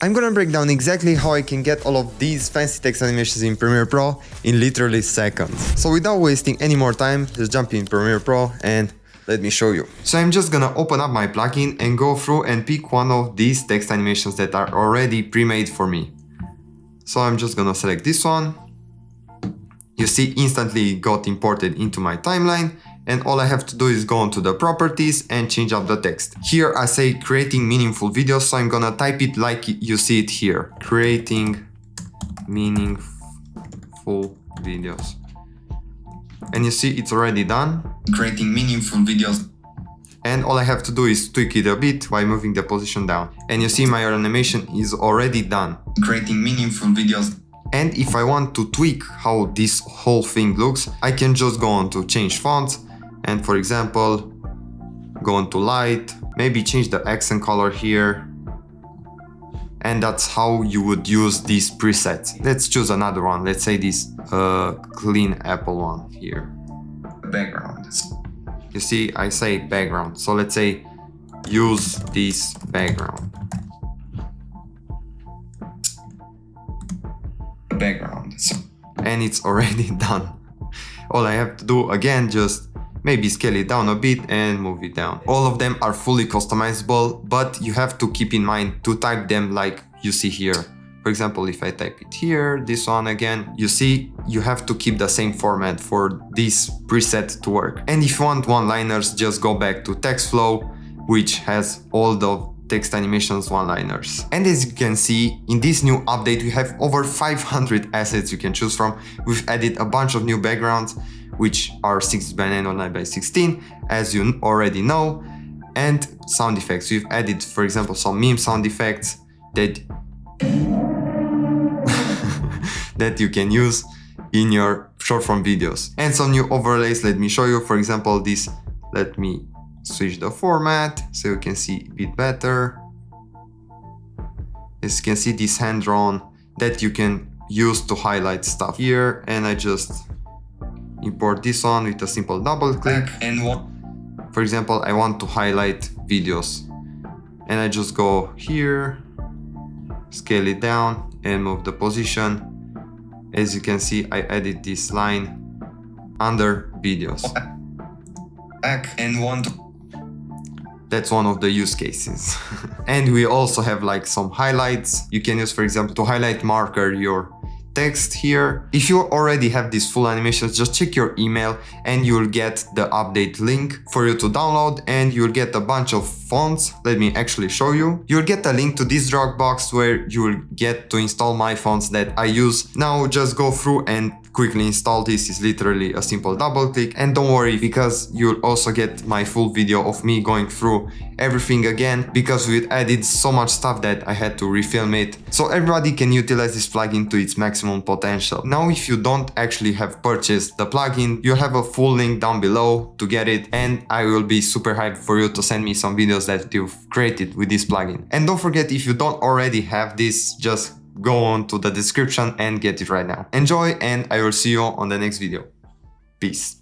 I'm gonna break down exactly how I can get all of these fancy text animations in Premiere Pro in literally seconds. So without wasting any more time, let's jump in Premiere Pro and let me show you. So I'm just gonna open up my plugin and go through and pick one of these text animations that are already pre-made for me. So I'm just gonna select this one. You see, instantly it got imported into my timeline, and all I have to do is go onto the properties and change up the text. Here I say creating meaningful videos, so I'm gonna type it like you see it here. Creating meaningful videos. And you see it's already done. Creating meaningful videos. And all I have to do is tweak it a bit by moving the position down. And you see my animation is already done. Creating meaningful videos. And if I want to tweak how this whole thing looks, I can just go on to change fonts. And for example, go on to light, maybe change the accent color here. And that's how you would use these presets. Let's choose another one. Let's say this clean apple one here. Background. You see, I say background. So let's say use this background. Background. And it's already done. All I have to do again, just maybe scale it down a bit and move it down. All of them are fully customizable, but you have to keep in mind to type them like you see here. For example, if I type it here, this one again, you see you have to keep the same format for this preset to work. And if you want one-liners, just go back to TextFlow, which has all the text animations one-liners. And as you can see, in this new update, we have over 500 assets you can choose from. We've added a bunch of new backgrounds, which are 6 by 9 or 9 by 16, as you already know, and sound effects. We've added, for example, some meme sound effects that that you can use in your short form videos. And some new overlays, let me show you. For example, this, let me switch the format so you can see a bit better. As you can see, this hand drawn that you can use to highlight stuff here, and I just import this one with a simple double click. And what, for example, I want to highlight videos, and I just go here, scale it down and move the position. As you can see, I added this line under videos. And want, that's one of the use cases. And we also have like some highlights you can use, for example, to highlight marker your text here. If you already have these full animations, just check your email and you'll get the update link for you to download, and you'll get a bunch of fonts. Let me actually show you. You'll get a link to this Dropbox where you'll get to install my fonts that I use. Now just go through and quickly install this. Is literally a simple double click, and don't worry, because you'll also get my full video of me going through everything again, because we added so much stuff that I had to refilm it, so everybody can utilize this plugin to its maximum potential. Now, if you don't actually have purchased the plugin, you'll have a full link down below to get it, and I will be super hyped for you to send me some videos that you've created with this plugin. And don't forget, if you don't already have this, just go on to the description and get it right now. Enjoy, and I will see you on the next video. Peace.